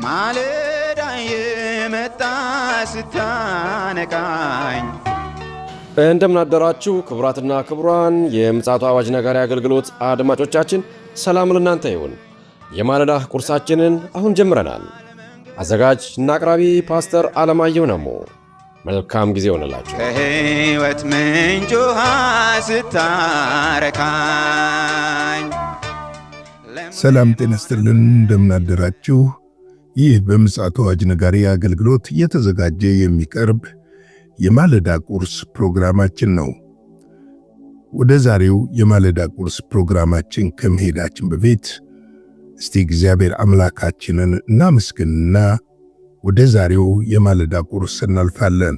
ማለዳ የመጣ ስታነቃኝ እንደምን አደራችሁ ክቡራትና ክቡራን የምፅዓቱ አዋጅ ነጋሪ አገልግሎት አድማጮቻችን፣ ሰላም ለእናንተ ይሁን። የማለዳ ቁርሳችንን አሁን ጀምረናል። አዘጋጅ እና አቅራቢ ፓስተር አለማየሁ ነሞ። መልካም ጊዜ ሆነላችሁ። ከሕይወት ምንጭ ውሃ ስታረካኝ ሰላም ጤና ይስጥልን። እንደምን አደራችሁ። ይህ በምፅዓቱ አዋጅ ነጋሪ አገልግሎት እየተዘጋጀ የሚቀርብ የማለዳ ቁርስ ፕሮግራማችን ነው። ወደ ዛሬው የማለዳ ቁርስ ፕሮግራማችን ከመሄዳችን በፊት እስቲ እግዚአብሔር አምላካችንን እናመስግንና ወደ ዛሬው የማለዳ ቁርስ እናልፋለን።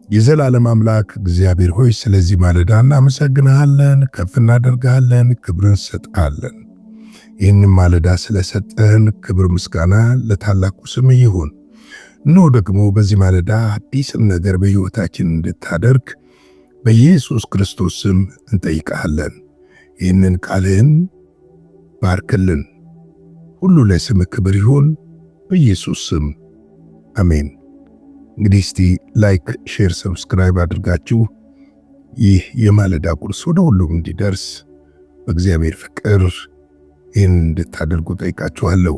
የዘላለም አምላክ እግዚአብሔር ሆይ ስለዚህ ማለዳ እናመሰግንሃለን፣ ከፍ እናደርግሃለን፣ ክብርን እንሰጥሃለን። ይህንን ማለዳ ስለሰጠን ክብር ምስጋና ለታላቁ ስም ይሁን። እነሆ ደግሞ በዚህ ማለዳ አዲስን ነገር በሕይወታችን እንድታደርግ በኢየሱስ ክርስቶስ ስም እንጠይቃለን። ይህንን ቃልህን ባርክልን። ሁሉ ለስም ክብር ይሁን በኢየሱስ ስም አሜን። እንግዲህ እስቲ ላይክ፣ ሼር፣ ሰብስክራይብ አድርጋችሁ ይህ የማለዳ ቁርስ ወደ ሁሉም እንዲደርስ በእግዚአብሔር ፍቅር ይህን እንድታደርጉ ጠይቃችኋለሁ።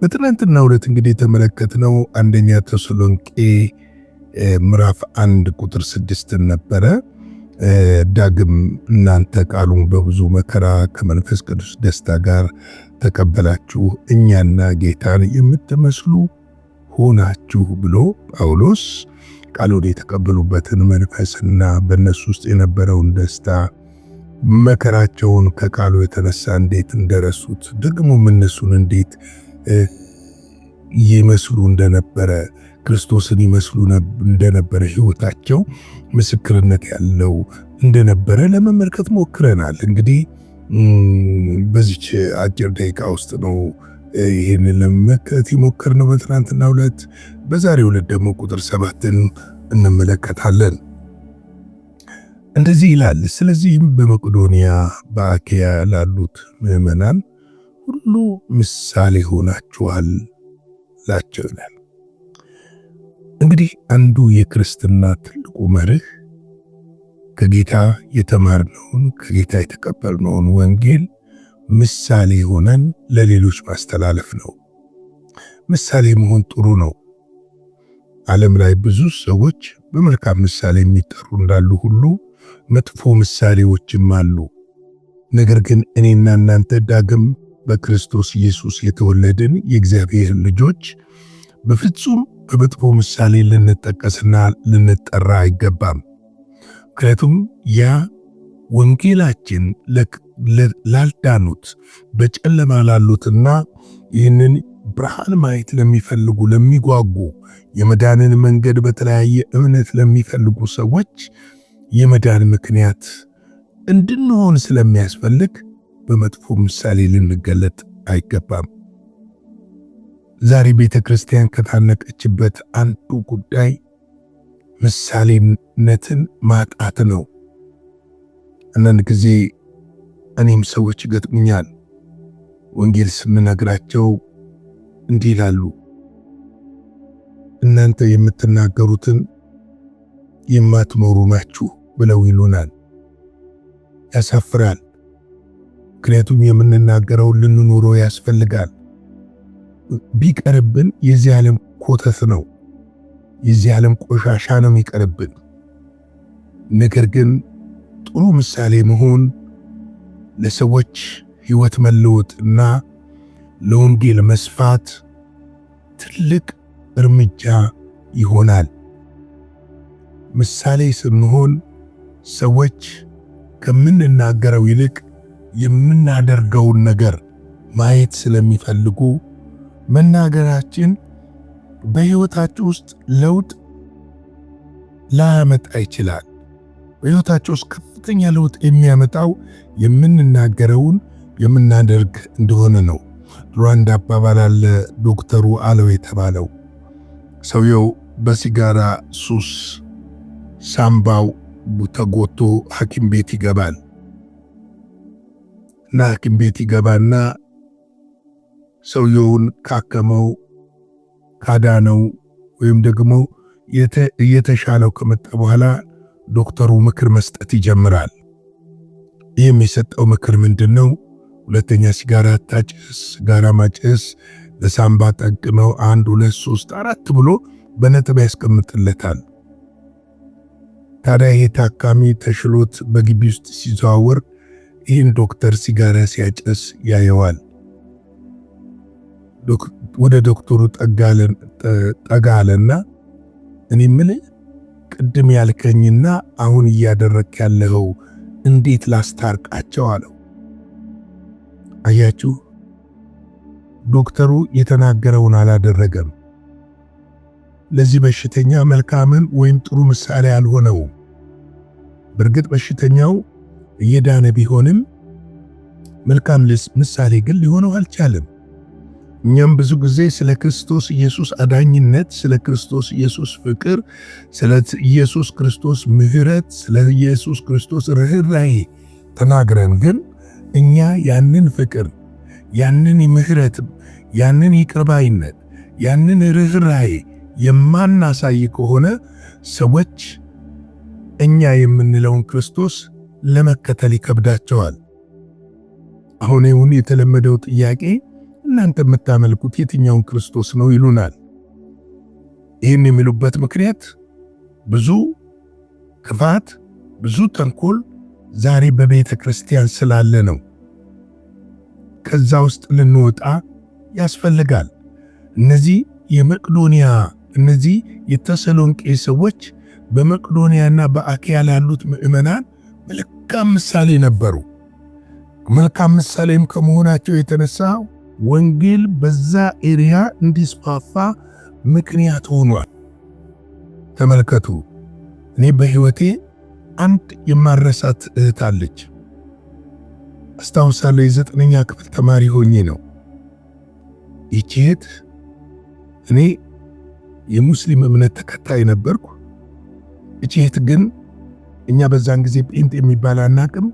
በትናንትናው ዕለት እንግዲህ የተመለከትነው አንደኛ ተሰሎንቄ ምዕራፍ 1 ቁጥር 6 ነበረ። ዳግም እናንተ ቃሉን በብዙ መከራ ከመንፈስ ቅዱስ ደስታ ጋር ተቀበላችሁ፣ እኛና ጌታን የምትመስሉ ሆናችሁ ብሎ ጳውሎስ ቃሉን የተቀበሉበትን መንፈስና በእነሱ ውስጥ የነበረውን ደስታ፣ መከራቸውን ከቃሉ የተነሳ እንዴት እንደረሱት፣ ደግሞ እነሱን እንዴት ይመስሉ እንደነበረ፣ ክርስቶስን ይመስሉ እንደነበረ፣ ሕይወታቸው ምስክርነት ያለው እንደነበረ ለመመልከት ሞክረናል። እንግዲህ በዚች አጭር ደቂቃ ውስጥ ነው ይህንን ለመመልከት የሞከርነው በትናንትናው ዕለት። በዛሬው ዕለት ደግሞ ቁጥር 7ን እንመለከታለን። እንደዚህ ይላል፣ ስለዚህም በመቄዶንያ በአኬያ ላሉት ምዕመናን ሁሉ ምሳሌ ሆናችኋል ላቸው ይላል። እንግዲህ አንዱ የክርስትና ትልቁ መርህ ከጌታ የተማርነውን ከጌታ የተቀበልነውን ወንጌል ምሳሌ ሆነን ለሌሎች ማስተላለፍ ነው። ምሳሌ መሆን ጥሩ ነው። ዓለም ላይ ብዙ ሰዎች በመልካም ምሳሌ የሚጠሩ እንዳሉ ሁሉ መጥፎ ምሳሌዎችም አሉ። ነገር ግን እኔና እናንተ ዳግም በክርስቶስ ኢየሱስ የተወለድን የእግዚአብሔር ልጆች በፍጹም በመጥፎ ምሳሌ ልንጠቀስና ልንጠራ አይገባም። ምክንያቱም ያ ወንጌላችን ላልዳኑት በጨለማ ላሉትና ይህንን ብርሃን ማየት ለሚፈልጉ ለሚጓጉ፣ የመዳንን መንገድ በተለያየ እምነት ለሚፈልጉ ሰዎች የመዳን ምክንያት እንድንሆን ስለሚያስፈልግ በመጥፎ ምሳሌ ልንገለጥ አይገባም። ዛሬ ቤተ ክርስቲያን ከታነቀችበት አንዱ ጉዳይ ምሳሌነትን ማጣት ነው። አንዳንድ ጊዜ እኔም ሰዎች ገጥሙኛል። ወንጌል ስንነግራቸው እንዲህ ይላሉ፣ እናንተ የምትናገሩትን የማትኖሩ ናችሁ ብለው ይሉናል። ያሳፍራል። ምክንያቱም የምንናገረውን ልንኖረው ያስፈልጋል። ቢቀርብን የዚህ ዓለም ኮተት ነው፣ የዚህ ዓለም ቆሻሻ ነው የሚቀርብን። ነገር ግን ጥሩ ምሳሌ መሆን ለሰዎች ሕይወት መለወጥና ለወንጌል መስፋት ትልቅ እርምጃ ይሆናል። ምሳሌ ስንሆን ሰዎች ከምንናገረው ይልቅ የምናደርገውን ነገር ማየት ስለሚፈልጉ መናገራችን በሕይወታቸው ውስጥ ለውጥ ላያመጣ ይችላል። በሕይወታቸው ውስጥ ከፍተኛ ለውጥ የሚያመጣው የምንናገረውን የምናደርግ እንደሆነ ነው። ሩዋንዳ አባባል አለ፣ ዶክተሩ አለው የተባለው ሰውየው በሲጋራ ሱስ ሳምባው ተጎቶ ሐኪም ቤት ይገባል እና ሐኪም ቤት ይገባና ሰውየውን ካከመው ካዳነው ወይም ደግሞ የተሻለው ከመጣ በኋላ ዶክተሩ ምክር መስጠት ይጀምራል። ይህም የሰጠው ምክር ምንድነው? ሁለተኛ ሲጋራ አታጭስ፣ ሲጋራ ማጨስ ለሳምባ ጠንቅ ነው፣ 1 2 3 4 ብሎ በነጥብ ያስቀምጥለታል። ታዲያ ይሄ ታካሚ ተሽሎት በግቢ ውስጥ ሲዘዋወር ይህን ዶክተር ሲጋራ ሲያጨስ ያየዋል። ወደ ዶክተሩ ጠጋ አለና እኔ ምን ቅድም ያልከኝና አሁን እያደረክ ያለው እንዴት ላስታርቃቸው አለው። አያችሁ፣ ዶክተሩ የተናገረውን አላደረገም። ለዚህ በሽተኛ መልካምን ወይም ጥሩ ምሳሌ አልሆነውም። በእርግጥ በሽተኛው እየዳነ ቢሆንም መልካም ምሳሌ ግን ሊሆነው አልቻለም። እኛም ብዙ ጊዜ ስለ ክርስቶስ ኢየሱስ አዳኝነት፣ ስለ ክርስቶስ ኢየሱስ ፍቅር፣ ስለ ኢየሱስ ክርስቶስ ምሕረት፣ ስለ ኢየሱስ ክርስቶስ ርኅራኄ ተናግረን ግን እኛ ያንን ፍቅር፣ ያንን ምሕረት፣ ያንን ይቅርባይነት፣ ያንን ርኅራኄ የማናሳይ ከሆነ ሰዎች እኛ የምንለውን ክርስቶስ ለመከተል ይከብዳቸዋል። አሁን ይሁን የተለመደው ጥያቄ እናንተ የምታመልኩት የትኛውን ክርስቶስ ነው ይሉናል። ይህን የሚሉበት ምክንያት ብዙ ክፋት፣ ብዙ ተንኮል ዛሬ በቤተ ክርስቲያን ስላለ ነው። ከዛ ውስጥ ልንወጣ ያስፈልጋል። እነዚህ የመቅዶንያ እነዚህ የተሰሎንቄ ሰዎች በመቅዶንያና በአክያ ላሉት ምዕመናን መልካም ምሳሌ ነበሩ። መልካም ምሳሌም ከመሆናቸው የተነሳ ወንጌል በዛ ኤሪያ እንዲስፋፋ ምክንያት ሆኗል። ተመልከቱ፣ እኔ በሕይወቴ አንድ የማረሳት እህት አለች። አስታውሳለሁ፣ የ9ኛ ክፍል ተማሪ ሆኜ ነው። ይህች እህት እኔ የሙስሊም እምነት ተከታይ ነበርኩ። ይህች እህት ግን እኛ በዛን ጊዜ ጴንጤ የሚባል አናቅም፣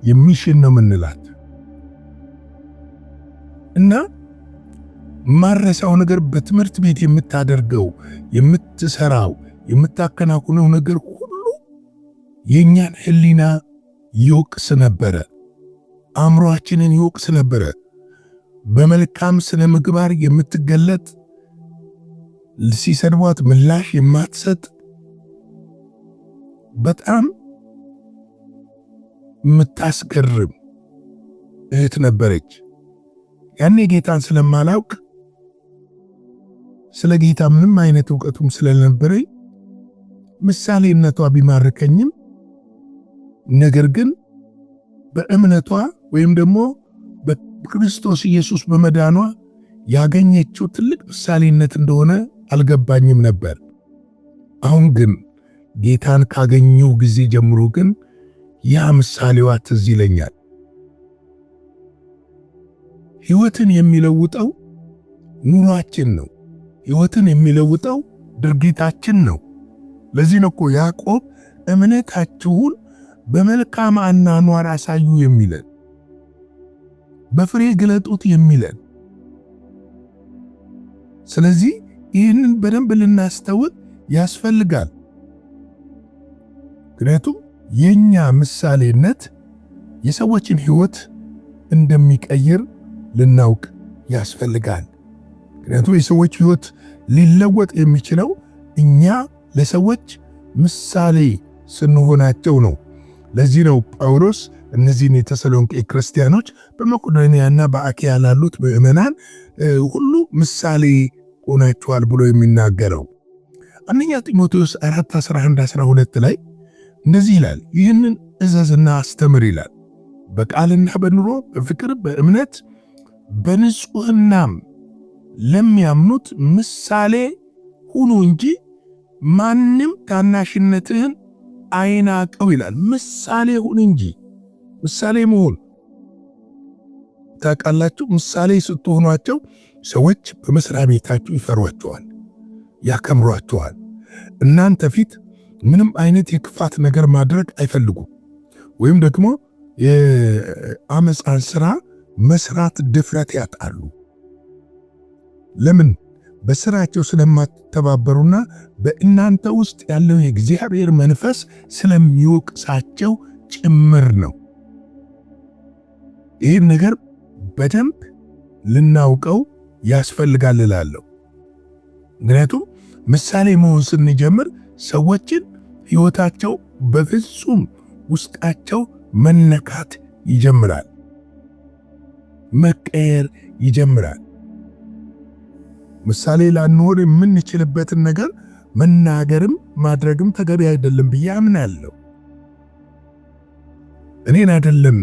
የሚሽን ነው ምንላት እና ማረሳው ነገር በትምህርት ቤት የምታደርገው የምትሰራው የምታከናውነው ነገር ሁሉ የኛን ሕሊና ይወቅስ ነበረ፣ አእምሮአችንን ይወቅስ ነበረ። በመልካም ስነ ምግባር የምትገለጥ ሲሰድቧት ምላሽ የማትሰጥ በጣም የምታስገርም እህት ነበረች። ያኔ ጌታን ስለማላውቅ ስለ ጌታ ምንም አይነት ዕውቀቱም ስለነበረኝ ምሳሌነቷ ቢማርከኝም ነገር ግን በእምነቷ ወይም ደግሞ በክርስቶስ ኢየሱስ በመዳኗ ያገኘችው ትልቅ ምሳሌነት እንደሆነ አልገባኝም ነበር። አሁን ግን ጌታን ካገኘው ጊዜ ጀምሮ ግን ያ ምሳሌዋ ትዝ ይለኛል። ሕይወትን የሚለውጠው ኑሯችን ነው። ሕይወትን የሚለውጠው ድርጊታችን ነው። ለዚህ ነው እኮ ያዕቆብ እምነታችሁን በመልካም አኗኗር አሳዩ የሚለን፣ በፍሬ ግለጡት የሚለን። ስለዚህ ይህንን በደንብ ልናስተውል ያስፈልጋል። ምክንያቱም የኛ ምሳሌነት የሰዎችን ሕይወት እንደሚቀይር ልናውቅ ያስፈልጋል። ምክንያቱም የሰዎች ሕይወት ሊለወጥ የሚችለው እኛ ለሰዎች ምሳሌ ስንሆናቸው ነው። ለዚህ ነው ጳውሎስ እነዚህን የተሰሎንቄ ክርስቲያኖች በመቄዶንያና በአክያ ላሉት ምዕመናን ሁሉ ምሳሌ ሆናችኋል ብሎ የሚናገረው። አንደኛ ጢሞቴዎስ 4:11-12 ላይ እንደዚህ ይላል፣ ይህንን እዘዝና አስተምር ይላል፣ በቃልና በኑሮ በፍቅር በእምነት በንጹሕናም ለሚያምኑት ምሳሌ ሁኑ እንጂ ማንም ታናሽነትህን አይናቀው ይላል። ምሳሌ ሁን እንጂ። ምሳሌ መሆን ታውቃላችሁ። ምሳሌ ስትሆኗቸው ሰዎች በመስሪያ ቤታችሁ ይፈሯቸዋል፣ ያከምሯቸዋል። እናንተ ፊት ምንም አይነት የክፋት ነገር ማድረግ አይፈልጉም። ወይም ደግሞ የአመፃን ስራ መስራት ድፍረት ያጣሉ። ለምን? በስራቸው ስለማትተባበሩና በእናንተ ውስጥ ያለው የእግዚአብሔር መንፈስ ስለሚወቅሳቸው ጭምር ነው። ይህን ነገር በደንብ ልናውቀው ያስፈልጋል እላለሁ። ምክንያቱም ምሳሌ መሆን ስንጀምር ሰዎችን ሕይወታቸው በፍጹም ውስጣቸው መነካት ይጀምራል፣ መቀየር ይጀምራል። ምሳሌ ላንሆን የምንችልበትን ነገር መናገርም ማድረግም ተገቢ አይደለም ብዬ አምናለሁ። እኔን አይደለም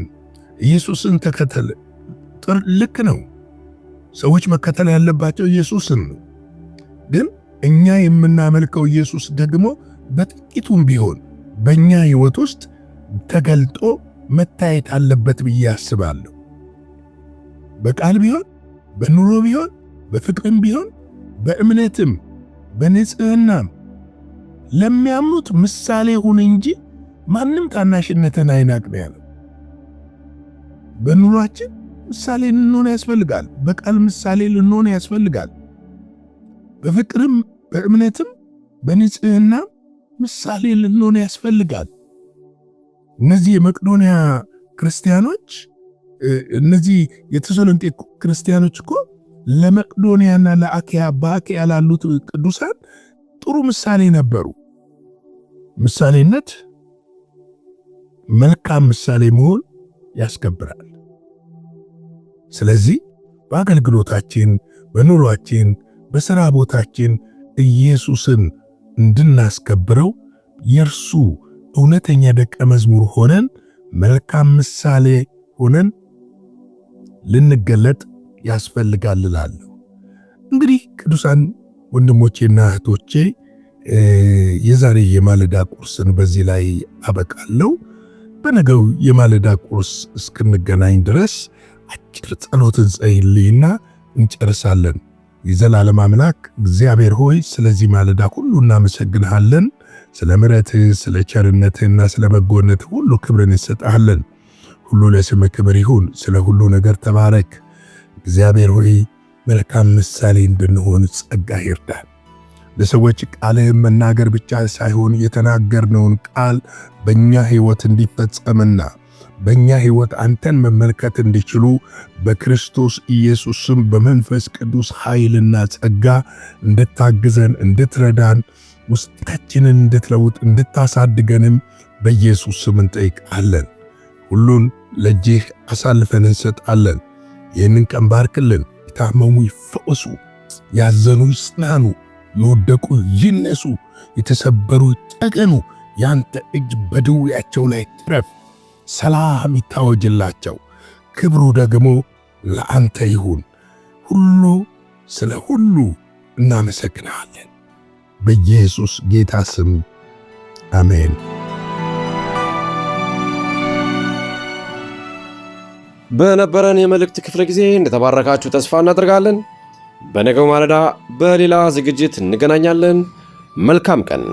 ኢየሱስን ተከተል፣ ልክ ነው። ሰዎች መከተል ያለባቸው ኢየሱስን ነው። ግን እኛ የምናመልከው ኢየሱስ ደግሞ በጥቂቱም ቢሆን በእኛ ሕይወት ውስጥ ተገልጦ መታየት አለበት ብዬ አስባለሁ። በቃል ቢሆን፣ በኑሮ ቢሆን፣ በፍቅርም ቢሆን፣ በእምነትም በንጽህናም ለሚያምኑት ምሳሌ ሁን እንጂ ማንም ታናሽነትን አይናቅ ነው ያለው። በኑሯችን ምሳሌ ልንሆን ያስፈልጋል። በቃል ምሳሌ ልንሆን ያስፈልጋል። በፍቅርም በእምነትም በንጽህናም ምሳሌ ልንሆን ያስፈልጋል። እነዚህ የመቄዶንያ ክርስቲያኖች፣ እነዚህ የተሰሎንቄ ክርስቲያኖች እኮ ለመቄዶንያና በአክያ ላሉት ቅዱሳን ጥሩ ምሳሌ ነበሩ። ምሳሌነት መልካም ምሳሌ መሆን ያስከብራል። ስለዚህ በአገልግሎታችን፣ በኑሯችን፣ በሥራ ቦታችን ኢየሱስን እንድናስከብረው የእርሱ እውነተኛ ደቀ መዝሙር ሆነን መልካም ምሳሌ ሆነን ልንገለጥ ያስፈልጋል እላለሁ። እንግዲህ ቅዱሳን ወንድሞቼና እህቶቼ የዛሬ የማለዳ ቁርስን በዚህ ላይ አበቃለሁ። በነገው የማለዳ ቁርስ እስክንገናኝ ድረስ አጭር ጸሎትን ጸልይና እንጨርሳለን። የዘላለም አምላክ እግዚአብሔር ሆይ ስለዚህ ማለዳ ሁሉ እናመሰግንሃለን። ስለ ምሕረትህ፣ ስለ ቸርነትህና ስለ በጎነትህ ሁሉ ክብርን እንሰጥሃለን። ሁሉ ለስምህ ክብር ይሁን። ስለ ሁሉ ነገር ተባረክ። እግዚአብሔር ሆይ መልካም ምሳሌ እንድንሆን ጸጋ ይርዳን። ለሰዎች ቃልህን መናገር ብቻ ሳይሆን የተናገርነውን ቃል በእኛ ሕይወት እንዲፈጸምና በእኛ ሕይወት አንተን መመልከት እንዲችሉ በክርስቶስ ኢየሱስም በመንፈስ ቅዱስ ኃይልና ጸጋ እንድታግዘን፣ እንድትረዳን፣ ውስጣችንን እንድትለውጥ፣ እንድታሳድገንም በኢየሱስ ስም እንጠይቃለን። ሁሉን ለእጅህ አሳልፈን እንሰጣለን። ይህንን ቀን ባርክልን። የታመሙ ይፈወሱ፣ ያዘኑ ይጽናኑ፣ የወደቁ ይነሱ፣ የተሰበሩ ይጠገኑ። ያንተ እጅ በድውያቸው ላይ ትረፍ። ሰላም ይታወጅላቸው። ክብሩ ደግሞ ለአንተ ይሁን። ሁሉ ስለ ሁሉ እናመሰግናለን። በኢየሱስ ጌታ ስም አሜን። በነበረን የመልእክት ክፍለ ጊዜ እንደተባረካችሁ ተስፋ እናደርጋለን። በነገው ማለዳ በሌላ ዝግጅት እንገናኛለን። መልካም ቀን።